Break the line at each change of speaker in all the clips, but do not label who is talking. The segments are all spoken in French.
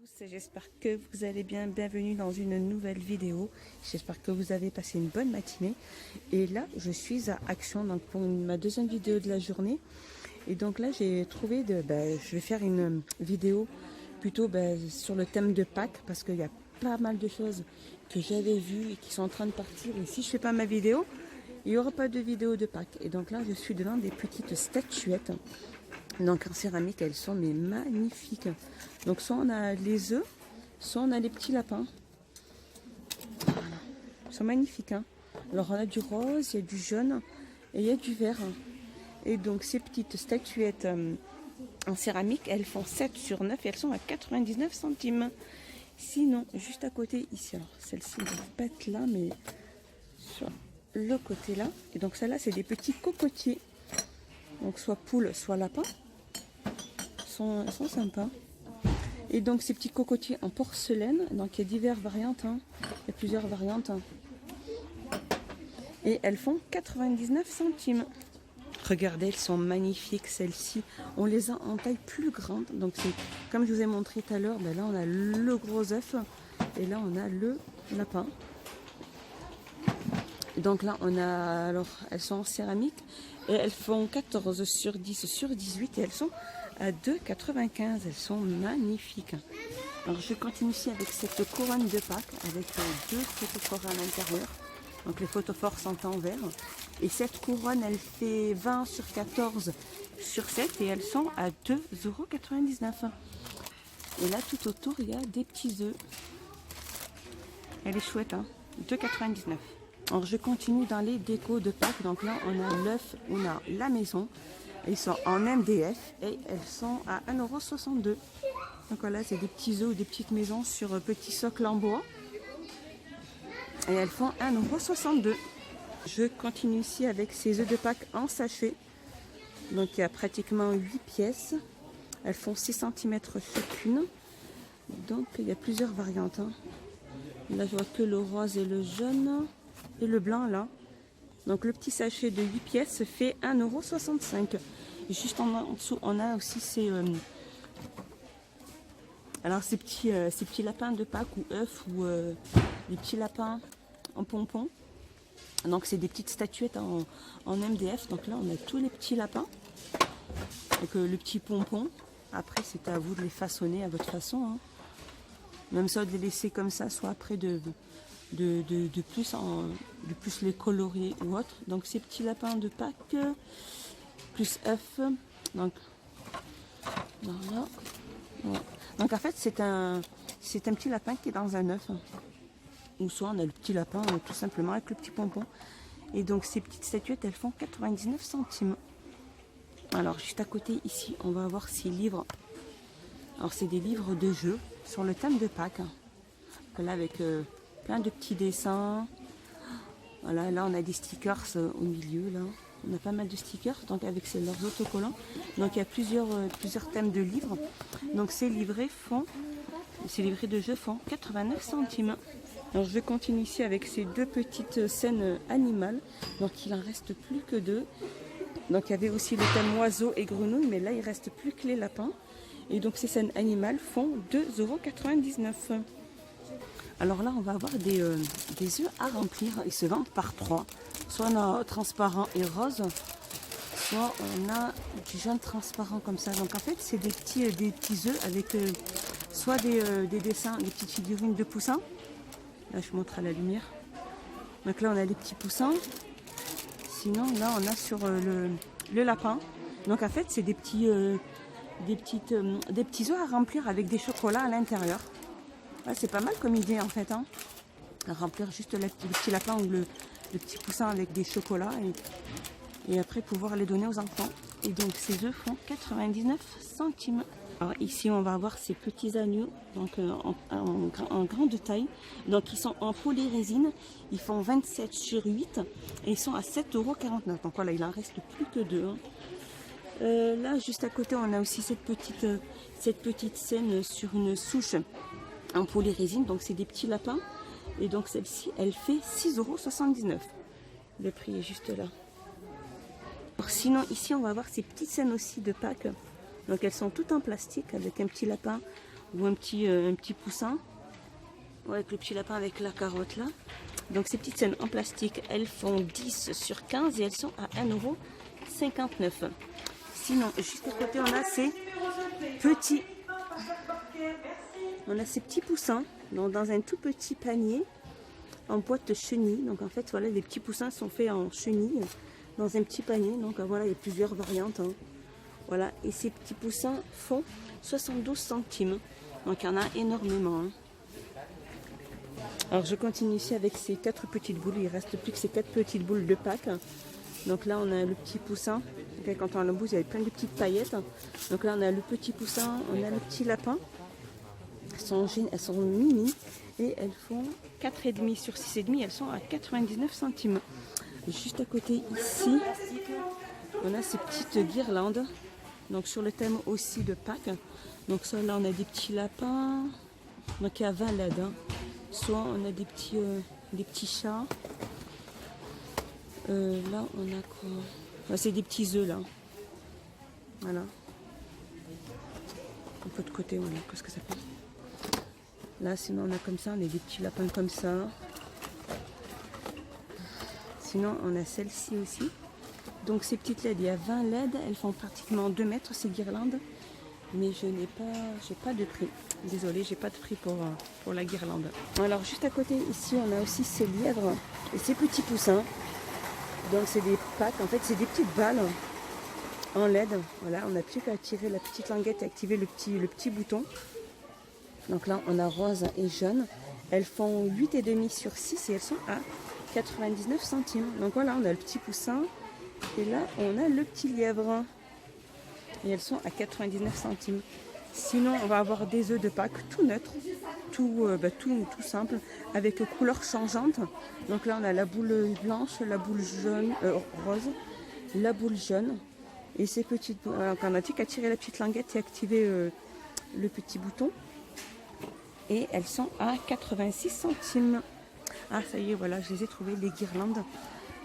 tous, j'espère que vous allez bien. Bienvenue dans une nouvelle vidéo. J'espère que vous avez passé une bonne matinée. Et là, je suis à Action donc pour ma deuxième vidéo de la journée. Et donc là, j'ai trouvé je vais faire une vidéo plutôt sur le thème de Pâques parce qu'il y a pas mal de choses que j'avais vues et qui sont en train de partir. Et si je fais pas ma vidéo, il n'y aura pas de vidéo de Pâques. Et donc là, je suis devant des petites statuettes. Donc en céramique, elles sont mais magnifiques. Donc soit on a les œufs, soit on a les petits lapins. Ils sont magnifiques. Hein. Alors on a du rose, il y a du jaune et il y a du vert. Et donc ces petites statuettes en céramique, elles font 7 sur 9 et elles sont à 99 centimes. Sinon, juste à côté ici, alors celle-ci ne va pas être là, mais sur le côté là. Et donc celle-là, c'est des petits cocotiers. Donc soit poule, soit lapin. Elles sont sympas. Et donc ces petits cocotiers en porcelaine, donc il y a diverses variantes, hein. Il y a plusieurs variantes. Hein. Et elles font 99 centimes. Regardez, elles sont magnifiques celles-ci. On les a en taille plus grande. Donc c'est comme je vous ai montré tout à l'heure, là on a le gros œuf et là on a le lapin. Donc là on a, alors elles sont en céramique et elles font 14 sur 10 sur 18 et elles sont à 2,95. Elles sont magnifiques. Alors je continue ici avec cette couronne de Pâques avec deux photophores à l'intérieur. Donc les photophores sont en verre. Et cette couronne, elle fait 20 sur 14 sur 7 et elles sont à 2,99 €. Et là tout autour, il y a des petits œufs. Elle est chouette, hein, 2,99 €. Alors je continue dans les décos de Pâques. Donc là on a l'œuf, on a la maison. Ils sont en MDF et elles sont à 1,62 €. Donc voilà, c'est des petits œufs ou des petites maisons sur petit socle en bois. Et elles font 1,62 €. Je continue ici avec ces œufs de Pâques en sachet. Donc il y a pratiquement 8 pièces. Elles font 6 cm chacune. Donc il y a plusieurs variantes. Hein. Là je vois que le rose et le jaune et le blanc là. Donc le petit sachet de 8 pièces fait 1,65 €. Et juste en dessous, on a aussi ces petits lapins de Pâques ou œufs ou des petits lapins en pompons. Donc c'est des petites statuettes en MDF. Donc là on a tous les petits lapins. Donc le petit pompon. Après c'est à vous de les façonner à votre façon. Hein. Même ça de les laisser comme ça, soit après de plus les colorier ou autre. Donc ces petits lapins de Pâques plus œufs. Donc voilà. Ouais. Donc en fait c'est un petit lapin qui est dans un œuf. Ou soit on a le petit lapin tout simplement avec le petit pompon. Et donc ces petites statuettes elles font 99 centimes. Alors juste à côté ici on va avoir ces livres. Alors c'est des livres de jeux sur le thème de Pâques. Là avec plein de petits dessins. Voilà, là on a des stickers au milieu là. On a pas mal de stickers donc avec leurs autocollants. Donc il y a plusieurs thèmes de livres. Donc ces livrets de jeux font 89 centimes. Alors je continue ici avec ces deux petites scènes animales. Donc il en reste plus que deux. Donc il y avait aussi le thème oiseaux et grenouilles, mais là il reste plus que les lapins. Et donc ces scènes animales font 2,99 €. Alors là on va avoir des œufs à remplir. Ils se vendent par 3. Soit on a transparent et rose, soit on a du jaune transparent comme ça. Donc en fait c'est des petits œufs avec soit des dessins, des petites figurines de poussins. Là je montre à la lumière. Donc là on a des petits poussins. Sinon là on a sur le lapin. Donc en fait c'est des petits œufs à remplir avec des chocolats à l'intérieur. Ouais, c'est pas mal comme idée en fait. Hein. À remplir juste le petit lapin ou le petit poussin avec des chocolats et après pouvoir les donner aux enfants. Et donc ces œufs font 99 centimes. Alors ici on va avoir ces petits agneaux donc en grande taille. Donc ils sont en polyrésine. Ils font 27 sur 8 et ils sont à 7,49 €. Donc voilà, il en reste plus que deux. Hein. Là juste à côté on a aussi cette petite scène sur une souche en polyrésine. Donc c'est des petits lapins. Et donc celle-ci elle fait 6,79 €. Le prix est juste là. Alors, sinon ici on va avoir ces petites scènes aussi de Pâques. Donc elles sont toutes en plastique avec un petit lapin ou un petit poussin. Ouais, avec le petit lapin avec la carotte là. Donc ces petites scènes en plastique, elles font 10 sur 15 et elles sont à 1,59 €. Sinon, juste à côté, on a ces petits poussins dans un tout petit panier en boîte de chenille. Donc en fait, voilà, les petits poussins sont faits en chenille dans un petit panier. Donc voilà, il y a plusieurs variantes. Hein. Voilà, et ces petits poussins font 72 centimes. Donc il y en a énormément. Hein. Alors je continue ici avec ces 4 petites boules. Il ne reste plus que ces 4 petites boules de Pâques. Donc là on a le petit poussin. Okay, quand on la bouse, il y a plein de petites paillettes. Donc là on a le petit poussin, on a le petit lapin. Elles sont mini et elles font 4,5 sur 6,5. Elles sont à 99 centimes. Juste à côté ici, on a ces petites guirlandes. Donc sur le thème aussi de Pâques. Donc ça là on a des petits lapins. Donc il y a 20 LED. Hein. Soit on a des petits chats. Là on a quoi? Enfin, c'est des petits œufs là. Voilà. Un peu de côté, voilà. Qu'est-ce que ça fait? Là sinon on a comme ça, on a des petits lapins comme ça. Sinon on a celle-ci aussi. Donc ces petites LED, il y a 20 LED, elles font pratiquement 2 mètres ces guirlandes. Mais j'ai pas de prix. Désolée, j'ai pas de prix pour la guirlande. Alors juste à côté ici, on a aussi ces lièvres et ces petits poussins. Donc c'est des packs, en fait c'est des petites balles en LED. Voilà, on n'a plus qu'à tirer la petite languette et activer le petit bouton. Donc là on a rose et jaune. Elles font 8,5 sur 6 et elles sont à 99 centimes. Donc voilà, on a le petit poussin et là on a le petit lièvre. Et elles sont à 99 centimes. Sinon, on va avoir des œufs de Pâques tout neutres, tout simple, avec couleurs changeantes. Donc là, on a la boule blanche, la boule jaune, rose, la boule jaune. Et ces petites boules, on n'a plus qu'à tirer la petite languette et activer le petit bouton. Et elles sont à 86 centimes. Ah, ça y est, voilà, je les ai trouvées, les guirlandes.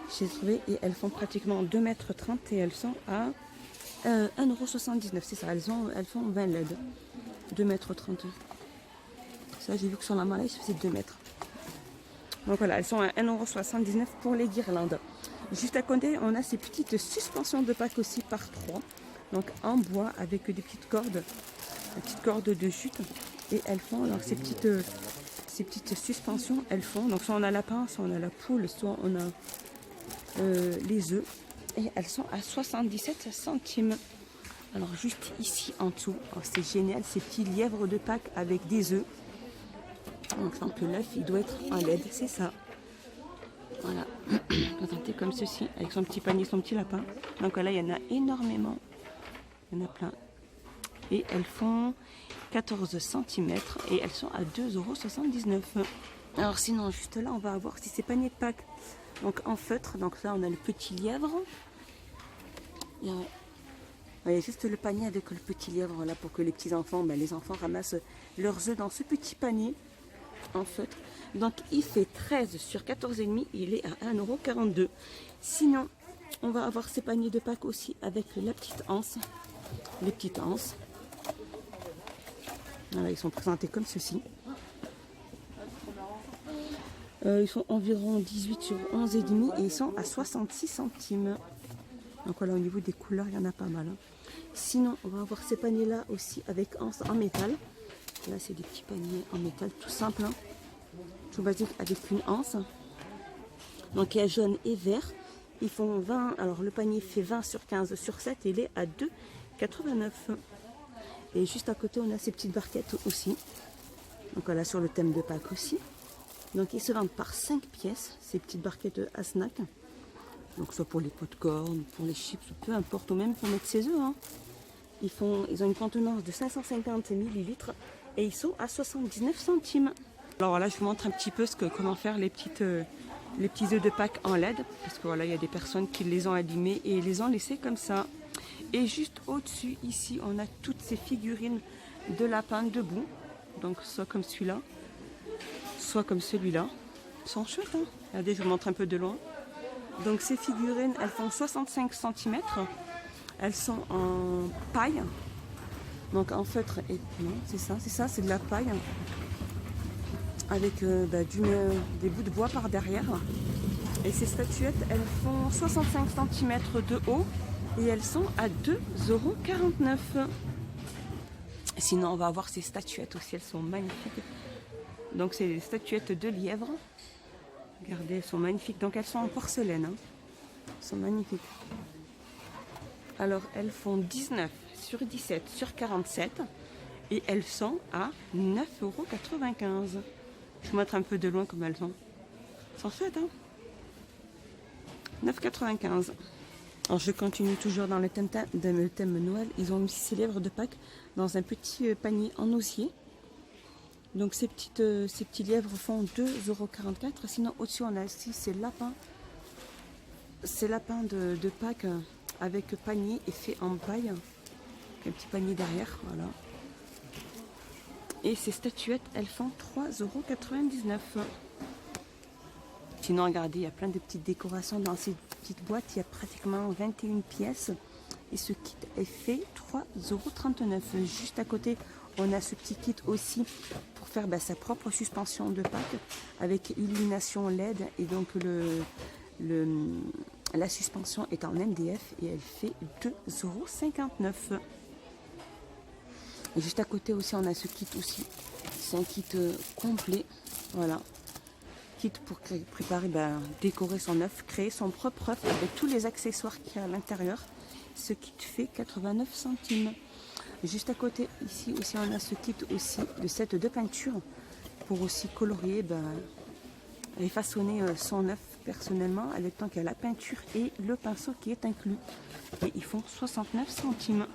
Je les ai trouvées et elles font pratiquement 2,30 m et elles sont à 1,79 €, c'est ça, elles font 20 LED, 2,30 m. Ça, j'ai vu que sur la Malaye, ça faisait 2 mètres. Donc voilà, elles sont à 1,79 € pour les guirlandes. Juste à côté, on a ces petites suspensions de Pâques aussi par 3. Donc en bois avec des petites cordes de chute. Et elles font, alors ces petites suspensions, elles font, donc soit on a lapin, soit on a la poule, soit on a les œufs. Et elles sont à 77 centimes. Alors juste ici en dessous, oh, c'est génial, ces petits lièvres de Pâques avec des œufs. Donc l'œuf, il doit être en LED, c'est ça. Voilà, présenté comme ceci, avec son petit panier, son petit lapin. Donc là, il y en a énormément. Il y en a plein. Et elles font 14 cm et elles sont à 2,79 €. Alors sinon, juste là, on va avoir aussi ces paniers de Pâques. Donc en feutre, donc là on a le petit lièvre. Il y a juste le panier avec le petit lièvre là pour que les petits enfants, les enfants ramassent leurs œufs dans ce petit panier en feutre. Donc il fait 13 sur 14,5, il est à 1,42 €. Sinon, on va avoir ces paniers de Pâques aussi avec la petite anse. Les petites anses. Voilà, ils sont présentés comme ceci. Ils sont environ 18 sur 11,5 et ils sont à 66 centimes. Donc voilà, au niveau des couleurs, il y en a pas mal. Hein. Sinon, on va avoir ces paniers-là aussi avec anse en métal. Là, c'est des petits paniers en métal tout simple. Hein. Tout basique avec une anse. Donc il y a jaune et vert. Ils font 20. Alors le panier fait 20 sur 15 sur 7 et il est à 2,89 €. Et juste à côté, on a ces petites barquettes aussi. Donc voilà, sur le thème de Pâques aussi. Donc ils se vendent par 5 pièces, ces petites barquettes à snack. Donc soit pour les pots de corn, pour les chips, peu importe, ou même pour mettre ses œufs. Hein. Ils ont une contenance de 550 ml et ils sont à 79 centimes. Alors voilà, je vous montre un petit peu comment faire les petits œufs de Pâques en LED. Parce que voilà, il y a des personnes qui les ont abîmés et les ont laissés comme ça. Et juste au-dessus, ici, on a toutes ces figurines de lapins debout. Donc soit comme celui-là, soit comme celui-là. Ils sont chouettes, hein. Regardez, je vous montre un peu de loin. Donc ces figurines, elles font 65 cm. Elles sont en paille. Donc en feutre, et non, c'est ça, c'est de la paille. Avec des bouts de bois par derrière. Et ces statuettes, elles font 65 cm de haut et elles sont à 2,49 €. Sinon, on va voir ces statuettes aussi, elles sont magnifiques. Donc, c'est des statuettes de lièvre. Regardez, elles sont magnifiques. Donc, elles sont en porcelaine. Hein. Elles sont magnifiques. Alors, elles font 19 sur 17 sur 47 et elles sont à 9,95 €. Je vous montre un peu de loin comme elles sont. Elles sont faites, hein. 9,95 €. Alors je continue toujours dans le thème Noël. Ils ont mis ces lièvres de Pâques dans un petit panier en osier. Donc ces petits lièvres font 2,44 €. Sinon au-dessus on a aussi ces lapins. Ces lapins de Pâques avec panier et fait en paille. Un petit panier derrière, voilà. Et ces statuettes, elles font 3,99 €. Sinon, regardez, il y a plein de petites décorations dans ces petites boîtes. Il y a pratiquement 21 pièces. Et ce kit est fait 3,39 €. Juste à côté, on a ce petit kit aussi pour faire sa propre suspension de Pâques avec illumination LED. Et donc, la suspension est en MDF et elle fait 2,59 €. Et juste à côté aussi, on a ce kit aussi. C'est un kit complet. Voilà. Kit pour préparer, décorer son œuf, créer son propre œuf avec tous les accessoires qu'il y a à l'intérieur. Ce kit fait 89 centimes. Juste à côté, ici aussi, on a ce kit aussi, le set de peinture pour aussi colorier et façonner son œuf personnellement, avec tant qu'il y a la peinture et le pinceau qui est inclus. Et ils font 69 centimes.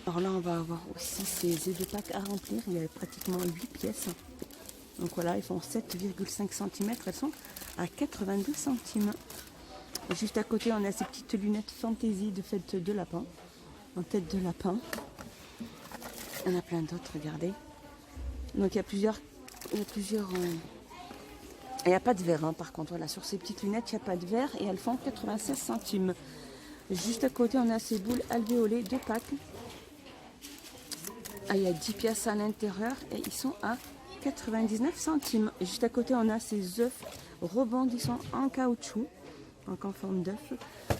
Alors là, on va avoir aussi ces œufs de Pâques à remplir. Il y a pratiquement 8 pièces. Donc voilà, ils font 7,5 cm. Elles sont à 82 centimes. Et juste à côté, on a ces petites lunettes fantaisie de fête de lapin. En tête de lapin. Il y en a plein d'autres, regardez. Donc il y a plusieurs... Il n'y a pas de verre, hein, par contre. Voilà, sur ces petites lunettes, il n'y a pas de verre. Et elles font 96 centimes. Juste à côté, on a ces boules alvéolées de Pâques. Ah, il y a 10 pièces à l'intérieur et ils sont à 99 centimes. Et juste à côté, on a ces œufs rebondissants en caoutchouc, donc en forme d'œuf.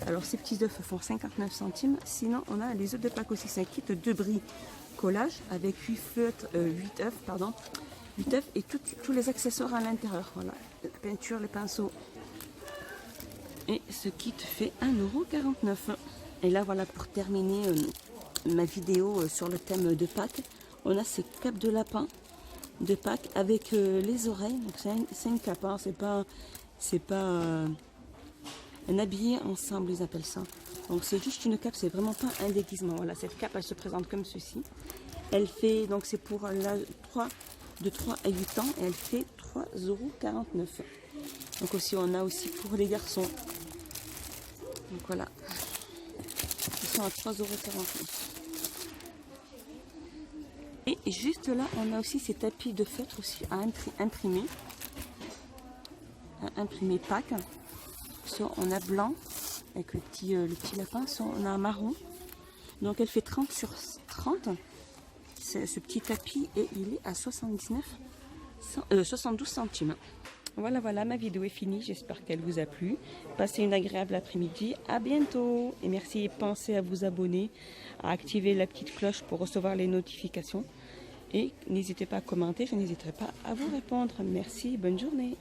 Alors, ces petits œufs font 59 centimes. Sinon, on a les œufs de Pâques aussi. C'est un kit de bricolage avec 8 œufs et tous les accessoires à l'intérieur. Voilà, la peinture, les pinceaux. Et ce kit fait 1,49 €. Et là, voilà, pour terminer ma vidéo sur le thème de Pâques, on a ces capes de lapin de Pâques avec les oreilles. Donc c'est une cape, hein, c'est pas un habillé ensemble, ils appellent ça. Donc c'est juste une cape, c'est vraiment pas un déguisement. Voilà, cette cape, elle se présente comme ceci. Elle fait, donc c'est pour l'âge de 3 à 8 ans et elle fait 3,49 €. Donc aussi, on a aussi pour les garçons. Donc voilà, ils sont à 3,49 €. Et juste là, on a aussi ces tapis de feutre aussi à imprimer. À imprimer Pâques. On a blanc avec le petit lapin. On a un marron. Donc elle fait 30 sur 30. C'est ce petit tapis et il est à 72 centimes. Voilà, ma vidéo est finie. J'espère qu'elle vous a plu. Passez une agréable après-midi. À bientôt. Et merci. Pensez à vous abonner, à activer la petite cloche pour recevoir les notifications. Et n'hésitez pas à commenter. Je n'hésiterai pas à vous répondre. Merci. Bonne journée.